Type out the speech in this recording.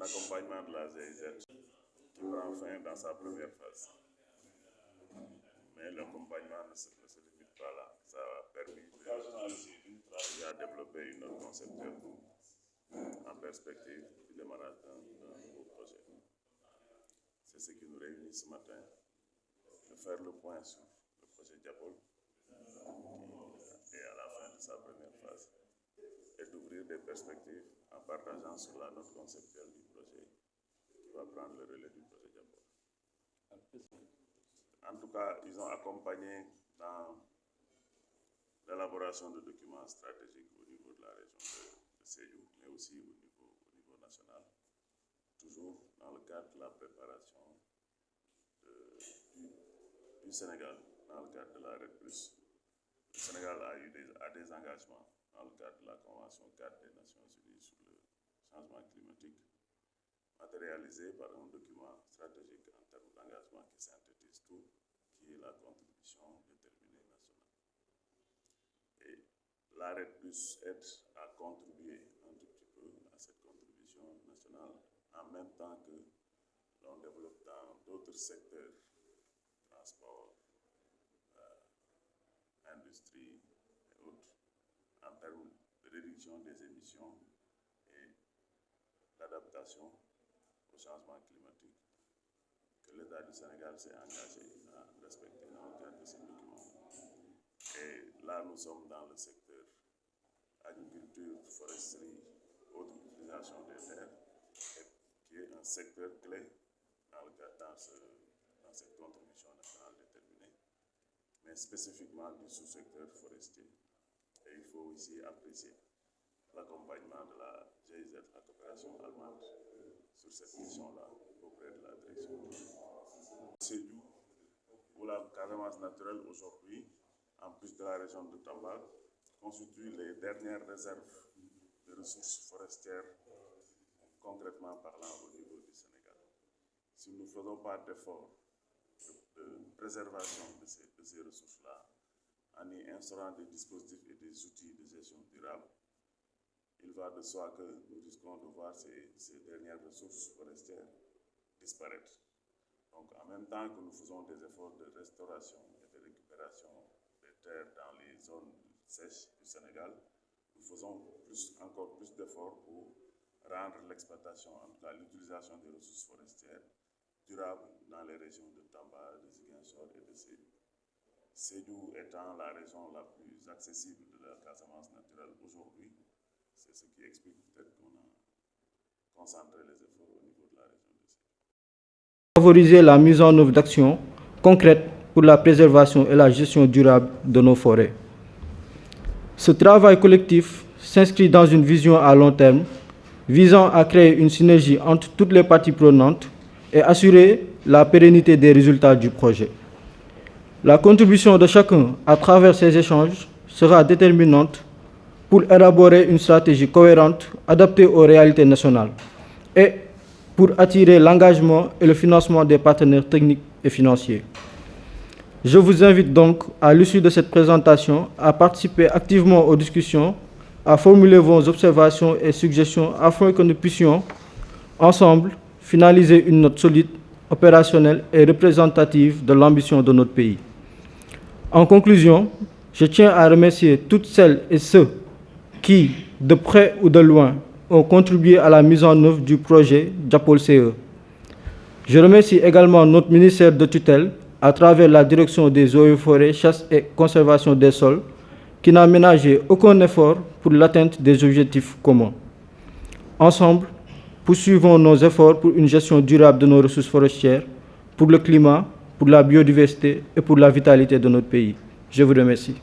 accompagnement de la GIZ qui prend fin dans sa première phase. Mais l'accompagnement ne se limite pas là. Ça a permis de développer une autre conception en perspective du démarrage d'un nouveau projet. C'est ce qui nous réunit ce matin, de faire le point sur le projet Diapol, qui est à la fin de sa première phase, et d'ouvrir des perspectives en partageant sur la note conceptuelle du projet qui va prendre le relais du projet Diapol. En tout cas, ils ont accompagné dans l'élaboration de documents stratégiques au niveau de la région de Sédhiou, mais aussi au niveau national, toujours dans le cadre de la préparation du Sénégal, dans le cadre de la RED+. Le Sénégal a eu des engagements dans le cadre de la Convention 4 des Nations Unies sur le changement climatique, matérialisé par un document stratégique en termes d'engagement qui synthétise tout, qui est la contribution déterminée nationale. Et la RED+ aide à contribuer un tout petit peu à cette contribution nationale, en même temps que l'on développe dans d'autres secteurs, transport, industrie et autres, en termes de réduction des émissions et d'adaptation au changement climatique, que l'État du Sénégal s'est engagé à respecter dans le cadre de ces documents. Et là, nous sommes dans le secteur agriculture, foresterie, autre utilisation des terres, qui est un secteur clé dans cette contribution nationale déterminée, mais spécifiquement du sous-secteur forestier. Et il faut aussi apprécier l'accompagnement de la GIZ, la coopération allemande, sur cette mission-là, auprès de la direction. Sédhiou, où la Casamance naturelle aujourd'hui, en plus de la région de Tamba, constitue les dernières réserves de ressources forestières, concrètement parlant au niveau du Sénégal. Si nous ne faisons pas d'efforts de préservation de ces ressources-là, en y instaurant des dispositifs et des outils de gestion durable, il va de soi que nous risquons de voir ces dernières ressources forestières disparaître. Donc, en même temps que nous faisons des efforts de restauration et de récupération des terres dans les zones sèches du Sénégal, nous faisons encore plus d'efforts pour rendre l'exploitation, en tout cas l'utilisation des ressources forestières, durable dans les régions de Tamba, de Ziguinchor et de Sédhiou. Sédhiou étant la région la plus accessible de la Casamance naturelle aujourd'hui, c'est ce qui explique peut-être qu'on a concentré les efforts au niveau de la région de Sédhiou. Favoriser la mise en œuvre d'actions concrètes pour la préservation et la gestion durable de nos forêts. Ce travail collectif s'inscrit dans une vision à long terme visant à créer une synergie entre toutes les parties prenantes et assurer la pérennité des résultats du projet. La contribution de chacun à travers ces échanges sera déterminante pour élaborer une stratégie cohérente adaptée aux réalités nationales et pour attirer l'engagement et le financement des partenaires techniques et financiers. Je vous invite donc, à l'issue de cette présentation, à participer activement aux discussions, à formuler vos observations et suggestions afin que nous puissions, ensemble, finaliser une note solide, opérationnelle et représentative de l'ambition de notre pays. En conclusion, je tiens à remercier toutes celles et ceux qui, de près ou de loin, ont contribué à la mise en œuvre du projet Diapol CE. Je remercie également notre ministère de tutelle, à travers la direction des eaux et forêts, chasse et conservation des sols, qui n'a ménagé aucun effort pour l'atteinte des objectifs communs. Ensemble, poursuivons nos efforts pour une gestion durable de nos ressources forestières, pour le climat, pour la biodiversité et pour la vitalité de notre pays. Je vous remercie.